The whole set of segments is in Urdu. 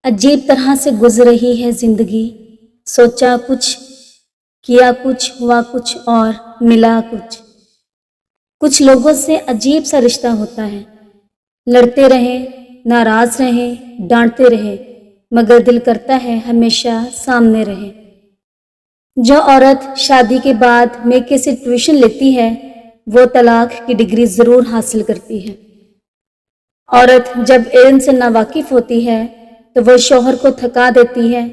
عجیب طرح سے گزر رہی ہے زندگی، سوچا کچھ، کیا کچھ، ہوا کچھ اور ملا کچھ۔ کچھ لوگوں سے عجیب سا رشتہ ہوتا ہے، لڑتے رہیں، ناراض رہیں، ڈانٹتے رہیں، مگر دل کرتا ہے ہمیشہ سامنے رہیں۔ جو عورت شادی کے بعد میکے سے ٹیوشن لیتی ہے وہ طلاق کی ڈگری ضرور حاصل کرتی ہے۔ عورت جب علم سے ناواقف ہوتی ہے تو وہ شوہر کو تھکا دیتی ہے،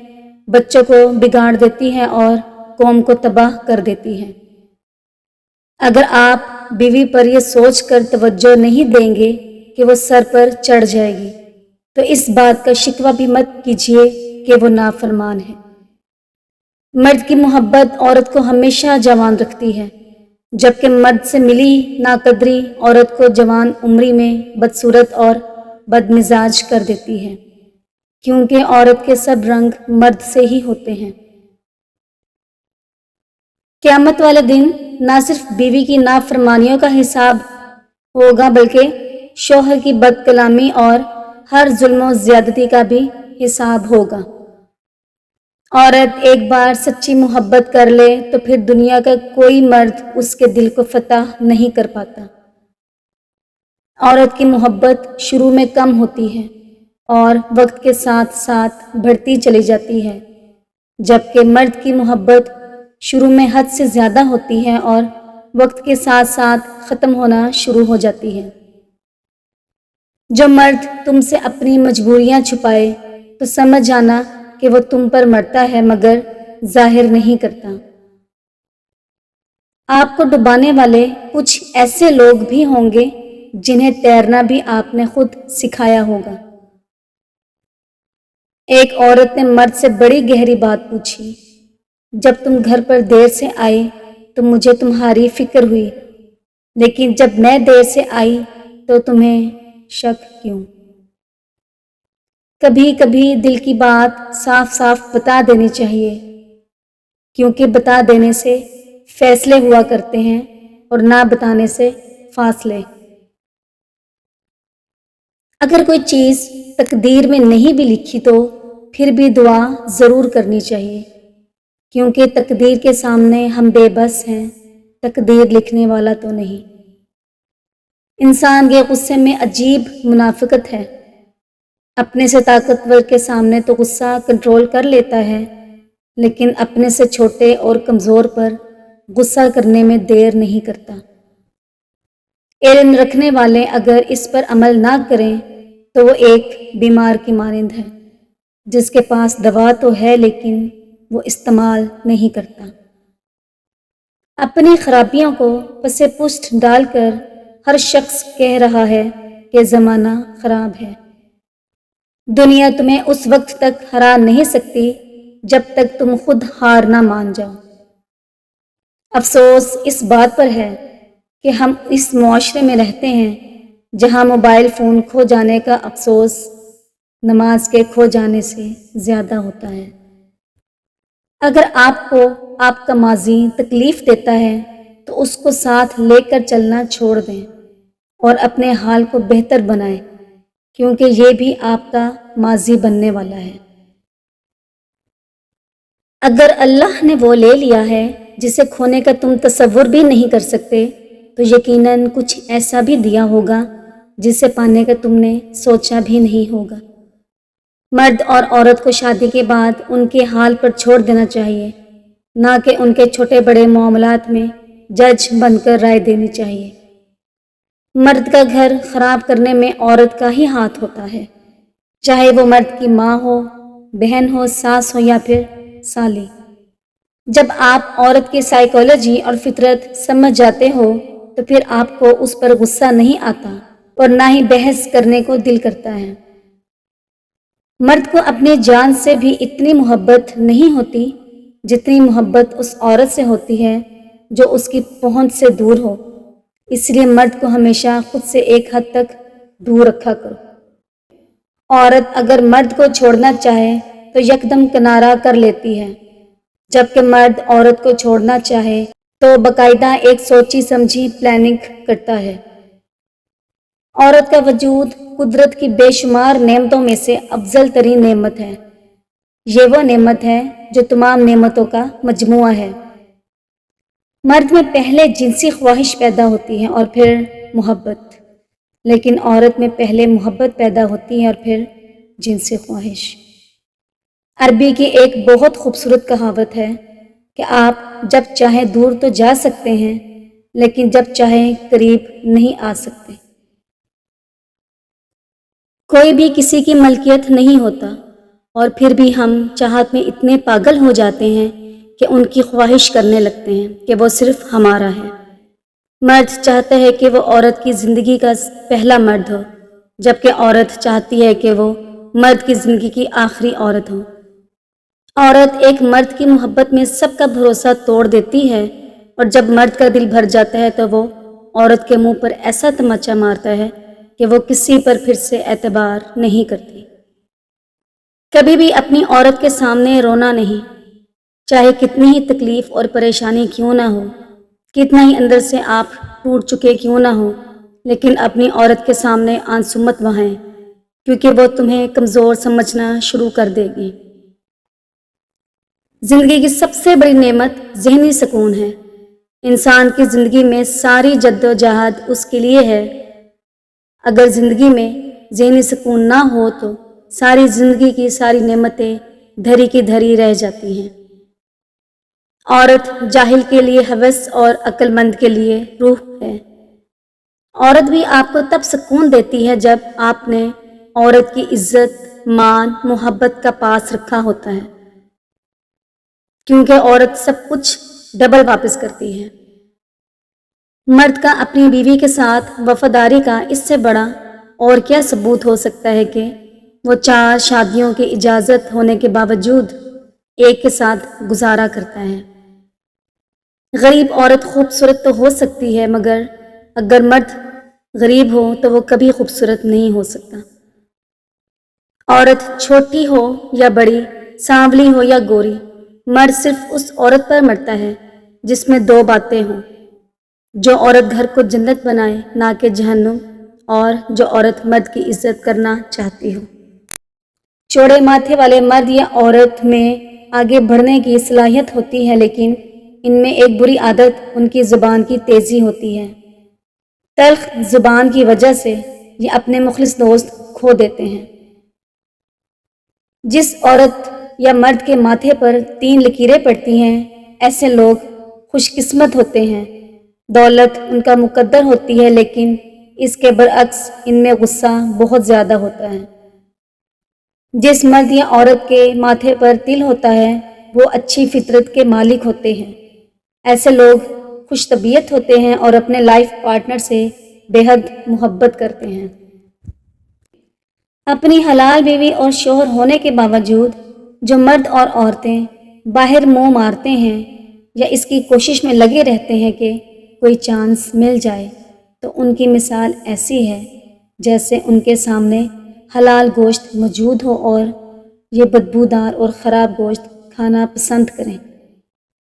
بچوں کو بگاڑ دیتی ہے اور قوم کو تباہ کر دیتی ہے۔ اگر آپ بیوی پر یہ سوچ کر توجہ نہیں دیں گے کہ وہ سر پر چڑھ جائے گی تو اس بات کا شکوہ بھی مت کیجیے کہ وہ نافرمان ہے۔ مرد کی محبت عورت کو ہمیشہ جوان رکھتی ہے، جبکہ مرد سے ملی ناقدری عورت کو جوان عمری میں بدصورت اور بدمزاج کر دیتی ہے، کیونکہ عورت کے سب رنگ مرد سے ہی ہوتے ہیں۔ قیامت والے دن نہ صرف بیوی کی نافرمانیوں کا حساب ہوگا بلکہ شوہر کی بد کلامی اور ہر ظلم و زیادتی کا بھی حساب ہوگا۔ عورت ایک بار سچی محبت کر لے تو پھر دنیا کا کوئی مرد اس کے دل کو فتح نہیں کر پاتا۔ عورت کی محبت شروع میں کم ہوتی ہے اور وقت کے ساتھ ساتھ بڑھتی چلی جاتی ہے، جبکہ مرد کی محبت شروع میں حد سے زیادہ ہوتی ہے اور وقت کے ساتھ ساتھ ختم ہونا شروع ہو جاتی ہے۔ جو مرد تم سے اپنی مجبوریاں چھپائے تو سمجھ جانا کہ وہ تم پر مرتا ہے مگر ظاہر نہیں کرتا۔ آپ کو ڈبانے والے کچھ ایسے لوگ بھی ہوں گے جنہیں تیرنا بھی آپ نے خود سکھایا ہوگا۔ ایک عورت نے مرد سے بڑی گہری بات پوچھی، جب تم گھر پر دیر سے آئے تو مجھے تمہاری فکر ہوئی، لیکن جب میں دیر سے آئی تو تمہیں شک کیوں؟ کبھی کبھی دل کی بات صاف صاف بتا دینی چاہیے، کیونکہ بتا دینے سے فیصلے ہوا کرتے ہیں اور نہ بتانے سے فاصلے۔ اگر کوئی چیز تقدیر میں نہیں بھی لکھی تو پھر بھی دعا ضرور کرنی چاہیے، کیونکہ تقدیر کے سامنے ہم بے بس ہیں، تقدیر لکھنے والا تو نہیں۔ انسان کے غصے میں عجیب منافقت ہے، اپنے سے طاقتور کے سامنے تو غصہ کنٹرول کر لیتا ہے، لیکن اپنے سے چھوٹے اور کمزور پر غصہ کرنے میں دیر نہیں کرتا۔ علم رکھنے والے اگر اس پر عمل نہ کریں تو وہ ایک بیمار کی مانند ہے، جس کے پاس دوا تو ہے لیکن وہ استعمال نہیں کرتا۔ اپنی خرابیوں کو پس پشت ڈال کر ہر شخص کہہ رہا ہے کہ زمانہ خراب ہے۔ دنیا تمہیں اس وقت تک ہرا نہیں سکتی جب تک تم خود ہار نہ مان جاؤ۔ افسوس اس بات پر ہے کہ ہم اس معاشرے میں رہتے ہیں جہاں موبائل فون کھو جانے کا افسوس نماز کے کھو جانے سے زیادہ ہوتا ہے۔ اگر آپ کو آپ کا ماضی تکلیف دیتا ہے تو اس کو ساتھ لے کر چلنا چھوڑ دیں اور اپنے حال کو بہتر بنائیں، کیونکہ یہ بھی آپ کا ماضی بننے والا ہے۔ اگر اللہ نے وہ لے لیا ہے جسے کھونے کا تم تصور بھی نہیں کر سکتے تو یقیناً کچھ ایسا بھی دیا ہوگا جسے پانے کا تم نے سوچا بھی نہیں ہوگا۔ مرد اور عورت کو شادی کے بعد ان کے حال پر چھوڑ دینا چاہیے، نہ کہ ان کے چھوٹے بڑے معاملات میں جج بن کر رائے دینی چاہیے۔ مرد کا گھر خراب کرنے میں عورت کا ہی ہاتھ ہوتا ہے، چاہے وہ مرد کی ماں ہو، بہن ہو، ساس ہو یا پھر سالی۔ جب آپ عورت کی سائیکالوجی اور فطرت سمجھ جاتے ہو تو پھر آپ کو اس پر غصہ نہیں آتا اور نہ ہی بحث کرنے کو دل کرتا ہے۔ مرد کو اپنی جان سے بھی اتنی محبت نہیں ہوتی جتنی محبت اس عورت سے ہوتی ہے جو اس کی پہنچ سے دور ہو، اس لیے مرد کو ہمیشہ خود سے ایک حد تک دور رکھا کرو۔ عورت اگر مرد کو چھوڑنا چاہے تو یکدم کنارہ کر لیتی ہے، جبکہ مرد عورت کو چھوڑنا چاہے تو باقاعدہ ایک سوچی سمجھی پلاننگ کرتا ہے۔ عورت کا وجود قدرت کی بے شمار نعمتوں میں سے افضل ترین نعمت ہے۔ یہ وہ نعمت ہے جو تمام نعمتوں کا مجموعہ ہے۔ مرد میں پہلے جنسی خواہش پیدا ہوتی ہے اور پھر محبت، لیکن عورت میں پہلے محبت پیدا ہوتی ہے اور پھر جنسی خواہش۔ عربی کی ایک بہت خوبصورت کہاوت ہے کہ آپ جب چاہیں دور تو جا سکتے ہیں، لیکن جب چاہیں قریب نہیں آ سکتے۔ کوئی بھی کسی کی ملکیت نہیں ہوتا، اور پھر بھی ہم چاہت میں اتنے پاگل ہو جاتے ہیں کہ ان کی خواہش کرنے لگتے ہیں کہ وہ صرف ہمارا ہے۔ مرد چاہتا ہے کہ وہ عورت کی زندگی کا پہلا مرد ہو، جبکہ عورت چاہتی ہے کہ وہ مرد کی زندگی کی آخری عورت ہو۔ عورت ایک مرد کی محبت میں سب کا بھروسہ توڑ دیتی ہے، اور جب مرد کا دل بھر جاتا ہے تو وہ عورت کے منہ پر ایسا تماچا مارتا ہے کہ وہ کسی پر پھر سے اعتبار نہیں کرتی۔ کبھی بھی اپنی عورت کے سامنے رونا نہیں، چاہے کتنی ہی تکلیف اور پریشانی کیوں نہ ہو، کتنا ہی اندر سے آپ ٹوٹ چکے کیوں نہ ہو، لیکن اپنی عورت کے سامنے آنسو مت بہائیں، کیونکہ وہ تمہیں کمزور سمجھنا شروع کر دے گی۔ زندگی کی سب سے بڑی نعمت ذہنی سکون ہے۔ انسان کی زندگی میں ساری جد و جہد اس کے لیے ہے۔ اگر زندگی میں ذہنی سکون نہ ہو تو ساری زندگی کی ساری نعمتیں دھری کی دھری رہ جاتی ہیں۔ عورت جاہل کے لیے ہوس اور عقل مند کے لیے روح ہے۔ عورت بھی آپ کو تب سکون دیتی ہے جب آپ نے عورت کی عزت، مان، محبت کا پاس رکھا ہوتا ہے، کیونکہ عورت سب کچھ ڈبل واپس کرتی ہے۔ مرد کا اپنی بیوی کے ساتھ وفاداری کا اس سے بڑا اور کیا ثبوت ہو سکتا ہے کہ وہ 4 شادیوں کی اجازت ہونے کے باوجود ایک کے ساتھ گزارا کرتا ہے۔ غریب عورت خوبصورت تو ہو سکتی ہے، مگر اگر مرد غریب ہو تو وہ کبھی خوبصورت نہیں ہو سکتا۔ عورت چھوٹی ہو یا بڑی، سانولی ہو یا گوری، مرد صرف اس عورت پر مرتا ہے جس میں 2 باتیں ہوں: جو عورت گھر کو جنت بنائے نہ کہ جہنم، اور جو عورت مرد کی عزت کرنا چاہتی ہو۔ چوڑے ماتھے والے مرد یا عورت میں آگے بڑھنے کی صلاحیت ہوتی ہے، لیکن ان میں ایک بری عادت ان کی زبان کی تیزی ہوتی ہے۔ تلخ زبان کی وجہ سے یہ اپنے مخلص دوست کھو دیتے ہیں۔ جس عورت یا مرد کے ماتھے پر 3 لکیریں پڑتی ہیں، ایسے لوگ خوش قسمت ہوتے ہیں۔ دولت ان کا مقدر ہوتی ہے، لیکن اس کے برعکس ان میں غصہ بہت زیادہ ہوتا ہے۔ جس مرد یا عورت کے ماتھے پر تل ہوتا ہے وہ اچھی فطرت کے مالک ہوتے ہیں۔ ایسے لوگ خوش طبیعت ہوتے ہیں اور اپنے لائف پارٹنر سے بے حد محبت کرتے ہیں۔ اپنی حلال بیوی اور شوہر ہونے کے باوجود جو مرد اور عورتیں باہر منہ مارتے ہیں یا اس کی کوشش میں لگے رہتے ہیں کہ کوئی چانس مل جائے، تو ان کی مثال ایسی ہے جیسے ان کے سامنے حلال گوشت موجود ہو اور یہ بدبودار اور خراب گوشت کھانا پسند کریں۔